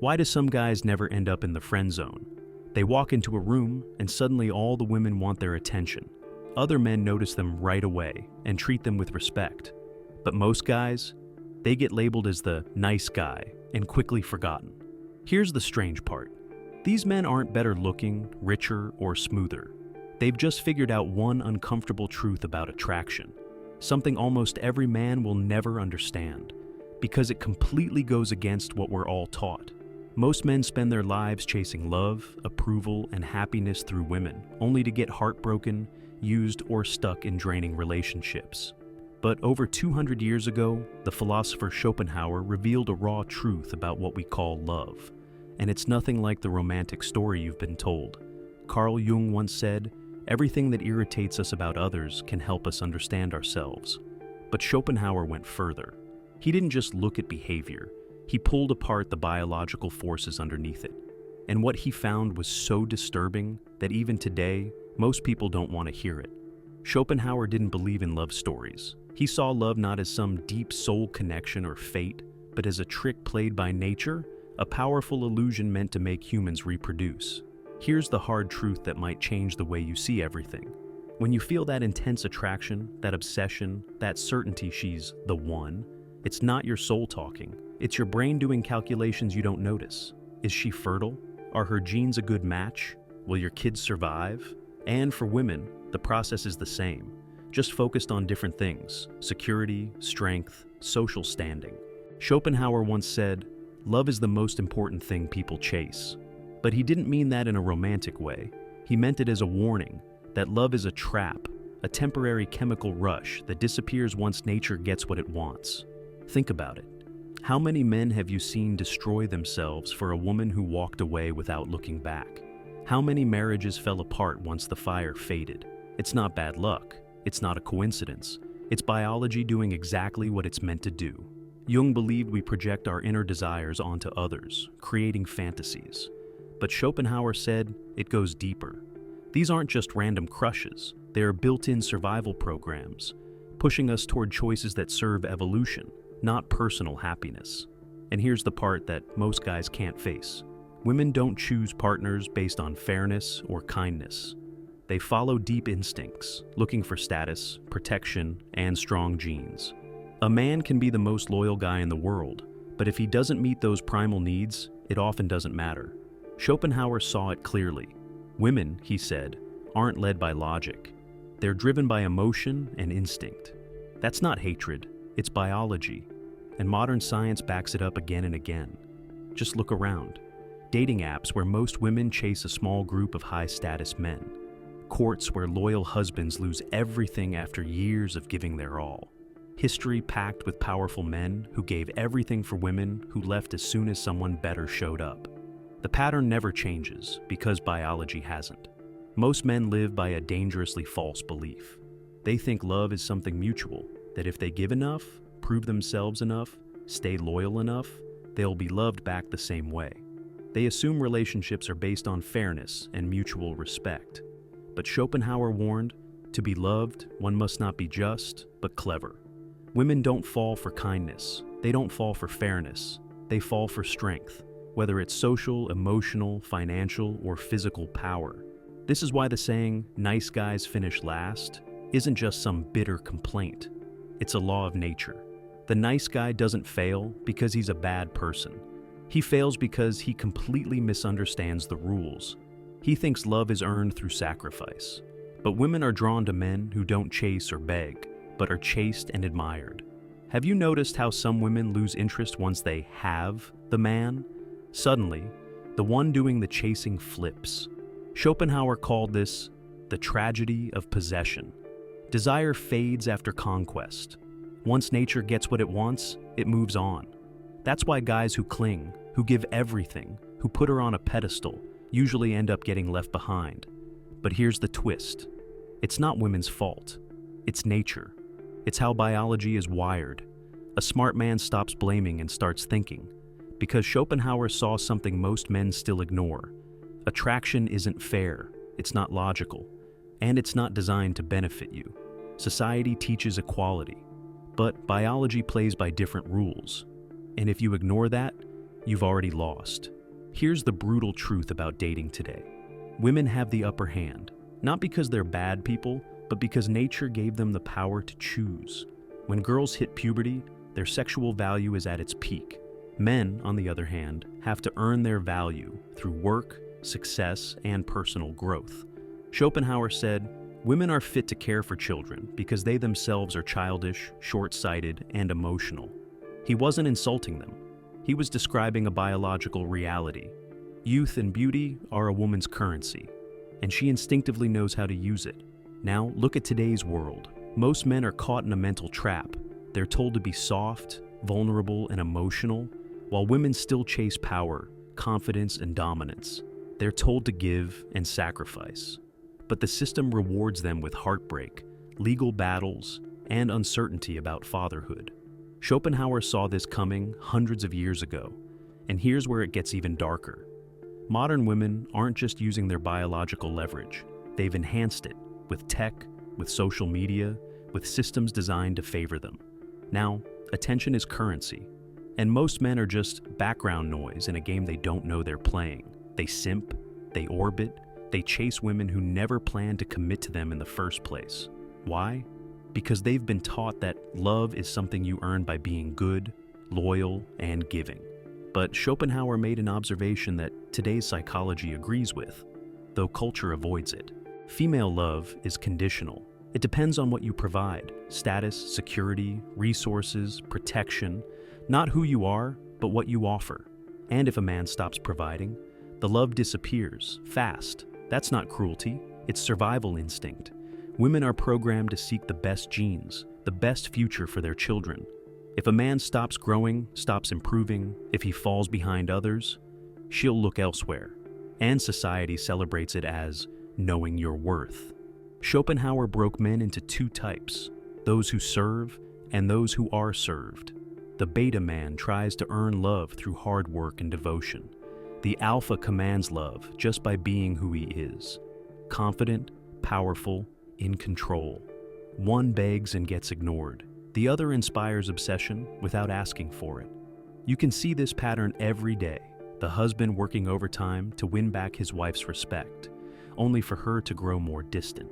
Why do some guys never end up in the friend zone? They walk into a room and suddenly all the women want their attention. Other men notice them right away and treat them with respect. But most guys, they get labeled as the nice guy and quickly forgotten. Here's the strange part. These men aren't better looking, richer, or smoother. They've just figured out one uncomfortable truth about attraction, something almost every man will never understand, because it completely goes against what we're all taught. Most men spend their lives chasing love, approval, and happiness through women, only to get heartbroken, used, or stuck in draining relationships. But over 200 years ago, the philosopher Schopenhauer revealed a raw truth about what we call love. And it's nothing like the romantic story you've been told. Carl Jung once said, "Everything that irritates us about others can help us understand ourselves." But Schopenhauer went further. He didn't just look at behavior. He pulled apart the biological forces underneath it. And what he found was so disturbing that even today, most people don't want to hear it. Schopenhauer didn't believe in love stories. He saw love not as some deep soul connection or fate, but as a trick played by nature, a powerful illusion meant to make humans reproduce. Here's the hard truth that might change the way you see everything. When you feel that intense attraction, that obsession, that certainty she's the one, it's not your soul talking. It's your brain doing calculations you don't notice. Is she fertile? Are her genes a good match? Will your kids survive? And for women, the process is the same, just focused on different things: security, strength, social standing. Schopenhauer once said, "Love is the most important thing people chase." But he didn't mean that in a romantic way. He meant it as a warning that love is a trap, a temporary chemical rush that disappears once nature gets what it wants. Think about it. How many men have you seen destroy themselves for a woman who walked away without looking back? How many marriages fell apart once the fire faded? It's not bad luck. It's not a coincidence. It's biology doing exactly what it's meant to do. Jung believed we project our inner desires onto others, creating fantasies. But Schopenhauer said it goes deeper. These aren't just random crushes. They are built-in survival programs, pushing us toward choices that serve evolution, not personal happiness. And here's the part that most guys can't face. Women don't choose partners based on fairness or kindness. They follow deep instincts, looking for status, protection, and strong genes. A man can be the most loyal guy in the world, but if he doesn't meet those primal needs, it often doesn't matter. Schopenhauer saw it clearly. Women, he said, aren't led by logic. They're driven by emotion and instinct. That's not hatred, it's biology. And modern science backs it up again and again. Just look around. Dating apps where most women chase a small group of high-status men. Courts where loyal husbands lose everything after years of giving their all. History packed with powerful men who gave everything for women who left as soon as someone better showed up. The pattern never changes because biology hasn't. Most men live by a dangerously false belief. They think love is something mutual, that if they give enough, prove themselves enough, stay loyal enough, they'll be loved back the same way. They assume relationships are based on fairness and mutual respect. But Schopenhauer warned, to be loved, one must not be just, but clever. Women don't fall for kindness. They don't fall for fairness. They fall for strength, whether it's social, emotional, financial, or physical power. This is why the saying, "nice guys finish last," isn't just some bitter complaint. It's a law of nature. The nice guy doesn't fail because he's a bad person. He fails because he completely misunderstands the rules. He thinks love is earned through sacrifice. But women are drawn to men who don't chase or beg, but are chased and admired. Have you noticed how some women lose interest once they have the man? Suddenly, the one doing the chasing flips. Schopenhauer called this the tragedy of possession. Desire fades after conquest. Once nature gets what it wants, it moves on. That's why guys who cling, who give everything, who put her on a pedestal, usually end up getting left behind. But here's the twist. It's not women's fault. It's nature. It's how biology is wired. A smart man stops blaming and starts thinking. Because Schopenhauer saw something most men still ignore. Attraction isn't fair, it's not logical, and it's not designed to benefit you. Society teaches equality, but biology plays by different rules. And if you ignore that, you've already lost. Here's the brutal truth about dating today. Women have the upper hand, not because they're bad people, but because nature gave them the power to choose. When girls hit puberty, their sexual value is at its peak. Men, on the other hand, have to earn their value through work, success, and personal growth. Schopenhauer said, "Women are fit to care for children because they themselves are childish, short-sighted, and emotional." He wasn't insulting them. He was describing a biological reality. Youth and beauty are a woman's currency, and she instinctively knows how to use it. Now, look at today's world. Most men are caught in a mental trap. They're told to be soft, vulnerable, and emotional, while women still chase power, confidence, and dominance. They're told to give and sacrifice. But the system rewards them with heartbreak, legal battles, and uncertainty about fatherhood. Schopenhauer saw this coming hundreds of years ago, and here's where it gets even darker. Modern women aren't just using their biological leverage. They've enhanced it with tech, with social media, with systems designed to favor them. Now, attention is currency, and most men are just background noise in a game they don't know they're playing. They simp, they orbit, they chase women who never planned to commit to them in the first place. Why? Because they've been taught that love is something you earn by being good, loyal, and giving. But Schopenhauer made an observation that today's psychology agrees with, though culture avoids it. Female love is conditional. It depends on what you provide: status, security, resources, protection, not who you are, but what you offer. And if a man stops providing, the love disappears, fast. That's not cruelty, it's survival instinct. Women are programmed to seek the best genes, the best future for their children. If a man stops growing, stops improving, if he falls behind others, she'll look elsewhere. And society celebrates it as knowing your worth. Schopenhauer broke men into two types: those who serve and those who are served. The beta man tries to earn love through hard work and devotion. The alpha commands love just by being who he is. Confident, powerful, in control. One begs and gets ignored. The other inspires obsession without asking for it. You can see this pattern every day. The husband working overtime to win back his wife's respect, only for her to grow more distant.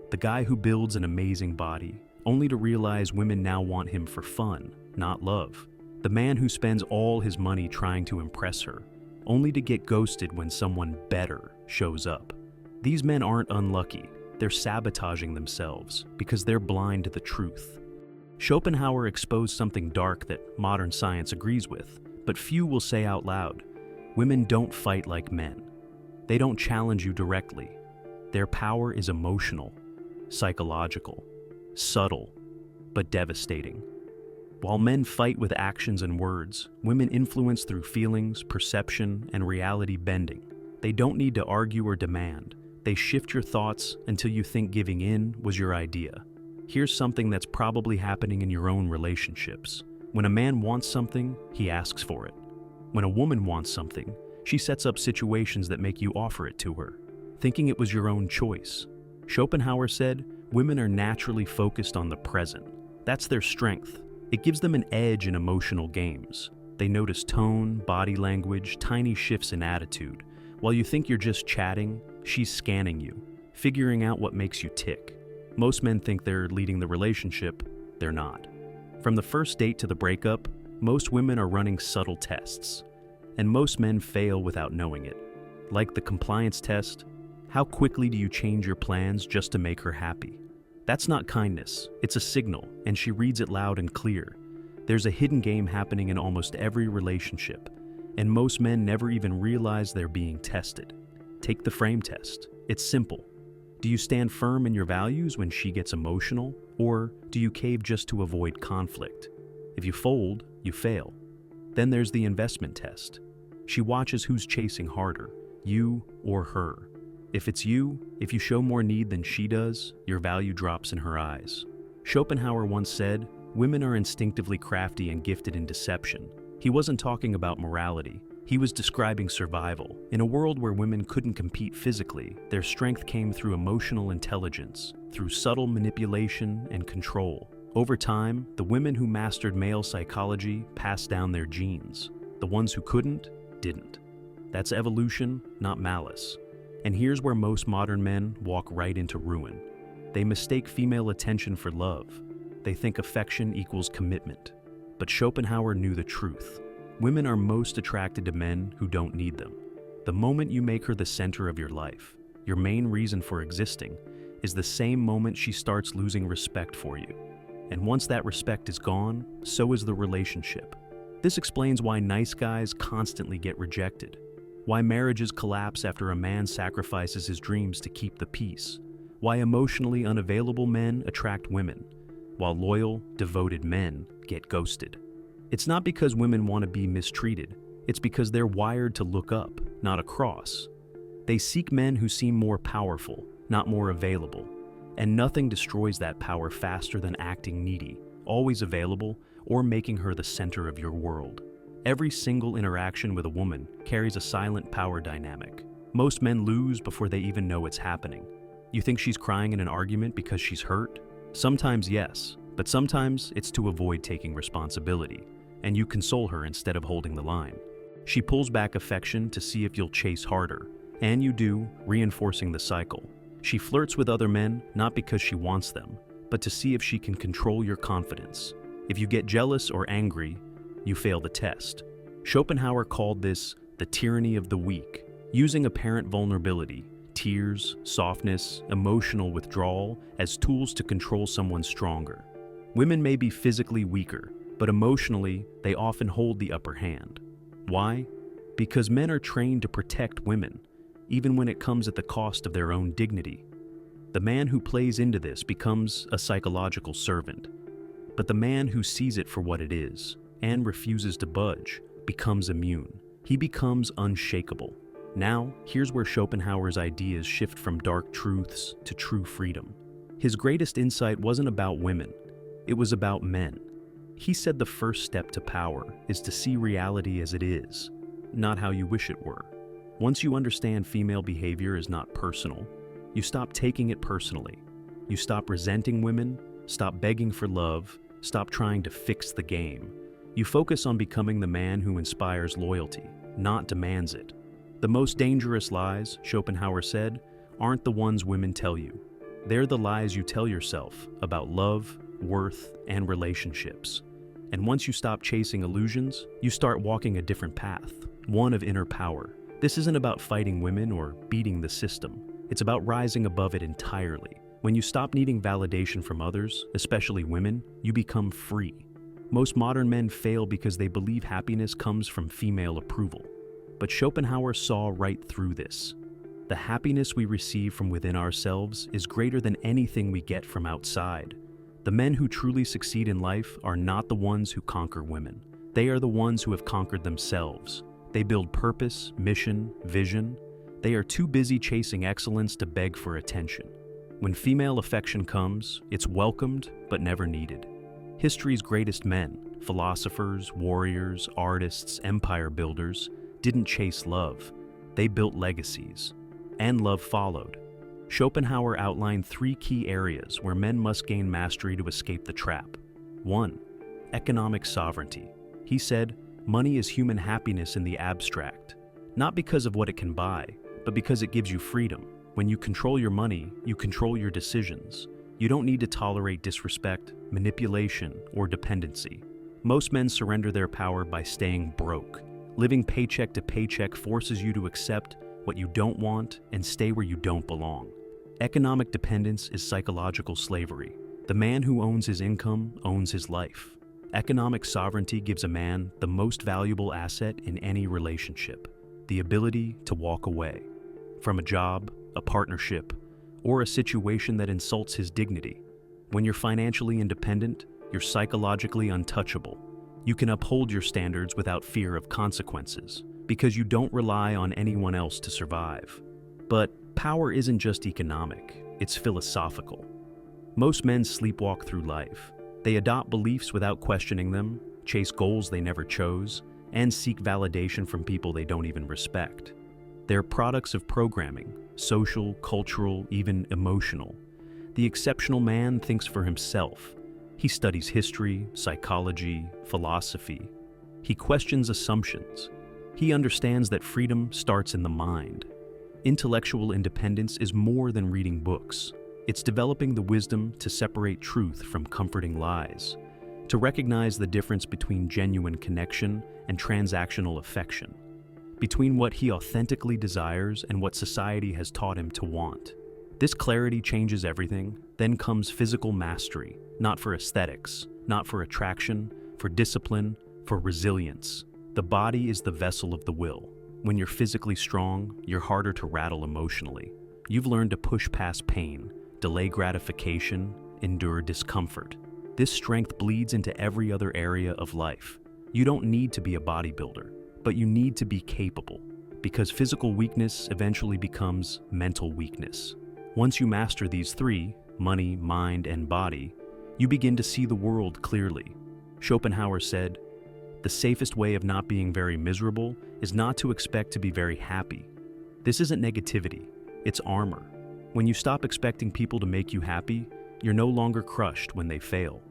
The guy who builds an amazing body, only to realize women now want him for fun, not love. The man who spends all his money trying to impress her, only to get ghosted when someone better shows up. These men aren't unlucky. They're sabotaging themselves because they're blind to the truth. Schopenhauer exposed something dark that modern science agrees with, but few will say out loud. Women don't fight like men. They don't challenge you directly. Their power is emotional, psychological, subtle, but devastating. While men fight with actions and words, women influence through feelings, perception, and reality bending. They don't need to argue or demand. They shift your thoughts until you think giving in was your idea. Here's something that's probably happening in your own relationships. When a man wants something, he asks for it. When a woman wants something, she sets up situations that make you offer it to her, thinking it was your own choice. Schopenhauer said, women are naturally focused on the present. That's their strength. It gives them an edge in emotional games. They notice tone, body language, tiny shifts in attitude. While you think you're just chatting, she's scanning you, figuring out what makes you tick. Most men think they're leading the relationship. They're not. From the first date to the breakup, most women are running subtle tests, and most men fail without knowing it. Like the compliance test, how quickly do you change your plans just to make her happy? That's not kindness, it's a signal, and she reads it loud and clear. There's a hidden game happening in almost every relationship, and most men never even realize they're being tested. Take the frame test. It's simple. Do you stand firm in your values when she gets emotional, or do you cave just to avoid conflict? If you fold, you fail. Then there's the investment test. She watches who's chasing harder, you or her. If it's you, if you show more need than she does, your value drops in her eyes. Schopenhauer once said, women are instinctively crafty and gifted in deception. He wasn't talking about morality. He was describing survival. In a world where women couldn't compete physically, their strength came through emotional intelligence, through subtle manipulation and control. Over time, the women who mastered male psychology passed down their genes. The ones who couldn't, didn't. That's evolution, not malice. And here's where most modern men walk right into ruin. They mistake female attention for love. They think affection equals commitment. But Schopenhauer knew the truth. Women are most attracted to men who don't need them. The moment you make her the center of your life, your main reason for existing, is the same moment she starts losing respect for you. And once that respect is gone, so is the relationship. This explains why nice guys constantly get rejected, why marriages collapse after a man sacrifices his dreams to keep the peace, why emotionally unavailable men attract women, while loyal, devoted men get ghosted. It's not because women want to be mistreated, it's because they're wired to look up, not across. They seek men who seem more powerful, not more available, and nothing destroys that power faster than acting needy, always available, or making her the center of your world. Every single interaction with a woman carries a silent power dynamic. Most men lose before they even know it's happening. You think she's crying in an argument because she's hurt? Sometimes yes, but sometimes it's to avoid taking responsibility, and you console her instead of holding the line. She pulls back affection to see if you'll chase harder, and you do, reinforcing the cycle. She flirts with other men not because she wants them, but to see if she can control your confidence. If you get jealous or angry, you fail the test. Schopenhauer called this the tyranny of the weak, using apparent vulnerability, tears, softness, emotional withdrawal as tools to control someone stronger. Women may be physically weaker, but emotionally, they often hold the upper hand. Why? Because men are trained to protect women, even when it comes at the cost of their own dignity. The man who plays into this becomes a psychological servant, but the man who sees it for what it is and refuses to budge becomes immune. He becomes unshakable. Now, here's where Schopenhauer's ideas shift from dark truths to true freedom. His greatest insight wasn't about women, it was about men. He said the first step to power is to see reality as it is, not how you wish it were. Once you understand female behavior is not personal, you stop taking it personally. You stop resenting women, stop begging for love, stop trying to fix the game. You focus on becoming the man who inspires loyalty, not demands it. The most dangerous lies, Schopenhauer said, aren't the ones women tell you. They're the lies you tell yourself about love, worth, and relationships. And once you stop chasing illusions, you start walking a different path, one of inner power. This isn't about fighting women or beating the system. It's about rising above it entirely. When you stop needing validation from others, especially women, you become free. Most modern men fail because they believe happiness comes from female approval. But Schopenhauer saw right through this. The happiness we receive from within ourselves is greater than anything we get from outside. The men who truly succeed in life are not the ones who conquer women. They are the ones who have conquered themselves. They build purpose, mission, vision. They are too busy chasing excellence to beg for attention. When female affection comes, it's welcomed but never needed. History's greatest men, philosophers, warriors, artists, empire builders, didn't chase love. They built legacies. And love followed. Schopenhauer outlined 3 key areas where men must gain mastery to escape the trap. 1. Economic sovereignty. He said, money is human happiness in the abstract, not because of what it can buy, but because it gives you freedom. When you control your money, you control your decisions. You don't need to tolerate disrespect, manipulation, or dependency. Most men surrender their power by staying broke. Living paycheck to paycheck forces you to accept what you don't want and stay where you don't belong. Economic dependence is psychological slavery. The man who owns his income owns his life. Economic sovereignty gives a man the most valuable asset in any relationship, the ability to walk away from a job, a partnership, or a situation that insults his dignity. When you're financially independent, you're psychologically untouchable. You can uphold your standards without fear of consequences, because you don't rely on anyone else to survive. But power isn't just economic, it's philosophical. Most men sleepwalk through life. They adopt beliefs without questioning them, chase goals they never chose, and seek validation from people they don't even respect. They're products of programming, social, cultural, even emotional. The exceptional man thinks for himself. He studies history, psychology, philosophy. He questions assumptions. He understands that freedom starts in the mind. Intellectual independence is more than reading books. It's developing the wisdom to separate truth from comforting lies, to recognize the difference between genuine connection and transactional affection, between what he authentically desires and what society has taught him to want. This clarity changes everything. Then comes physical mastery, not for aesthetics, not for attraction, for discipline, for resilience. The body is the vessel of the will. When you're physically strong, you're harder to rattle emotionally. You've learned to push past pain, delay gratification, endure discomfort. This strength bleeds into every other area of life. You don't need to be a bodybuilder, but you need to be capable, because physical weakness eventually becomes mental weakness. Once you master these three, money, mind, and body, you begin to see the world clearly. Schopenhauer said, "The safest way of not being very miserable is not to expect to be very happy." This isn't negativity, it's armor. When you stop expecting people to make you happy, you're no longer crushed when they fail.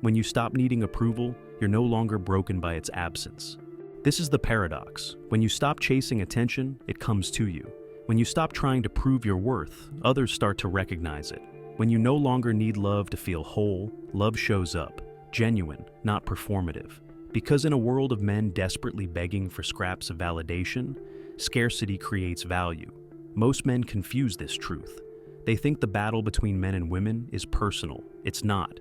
When you stop needing approval, you're no longer broken by its absence. This is the paradox. When you stop chasing attention, it comes to you. When you stop trying to prove your worth, others start to recognize it. When you no longer need love to feel whole, love shows up, genuine, not performative. Because in a world of men desperately begging for scraps of validation, scarcity creates value. Most men confuse this truth. They think the battle between men and women is personal. It's not.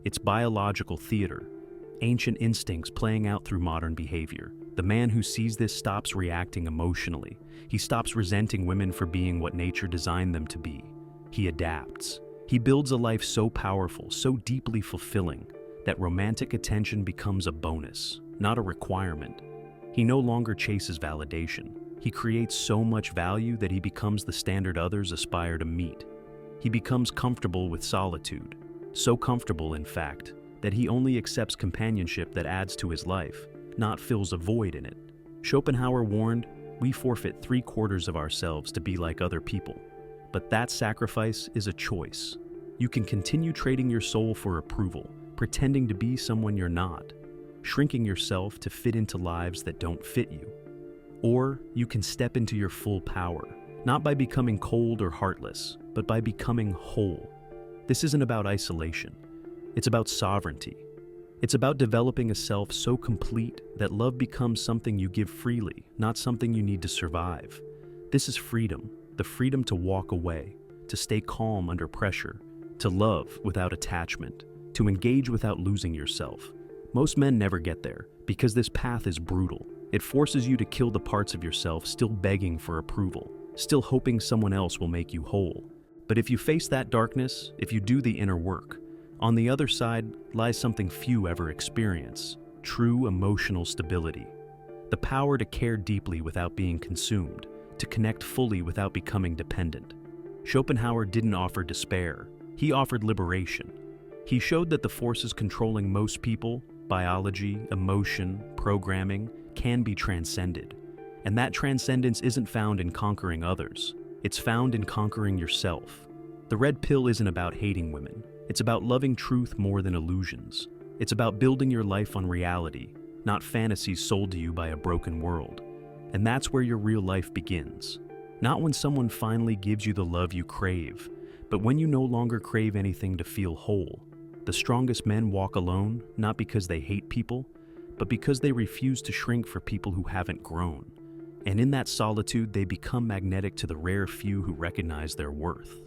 It's biological theater, ancient instincts playing out through modern behavior. The man who sees this stops reacting emotionally. He stops resenting women for being what nature designed them to be. He adapts. He builds a life so powerful, so deeply fulfilling, that romantic attention becomes a bonus, not a requirement. He no longer chases validation. He creates so much value that he becomes the standard others aspire to meet. He becomes comfortable with solitude, so comfortable, in fact, that he only accepts companionship that adds to his life, not fills a void in it. Schopenhauer warned, we forfeit 3/4 of ourselves to be like other people. But that sacrifice is a choice. You can continue trading your soul for approval, pretending to be someone you're not, shrinking yourself to fit into lives that don't fit you. Or you can step into your full power, not by becoming cold or heartless, but by becoming whole. This isn't about isolation. It's about sovereignty. It's about developing a self so complete that love becomes something you give freely, not something you need to survive. This is freedom, the freedom to walk away, to stay calm under pressure, to love without attachment, to engage without losing yourself. Most men never get there because this path is brutal. It forces you to kill the parts of yourself still begging for approval, still hoping someone else will make you whole. But if you face that darkness, if you do the inner work, on the other side lies something few ever experience: true emotional stability. The power to care deeply without being consumed, to connect fully without becoming dependent. Schopenhauer didn't offer despair, he offered liberation. He showed that the forces controlling most people, biology, emotion, programming, can be transcended. And that transcendence isn't found in conquering others. It's found in conquering yourself. The red pill isn't about hating women. It's about loving truth more than illusions. It's about building your life on reality, not fantasies sold to you by a broken world. And that's where your real life begins. Not when someone finally gives you the love you crave, but when you no longer crave anything to feel whole. The strongest men walk alone, not because they hate people, but because they refuse to shrink for people who haven't grown. And in that solitude, they become magnetic to the rare few who recognize their worth.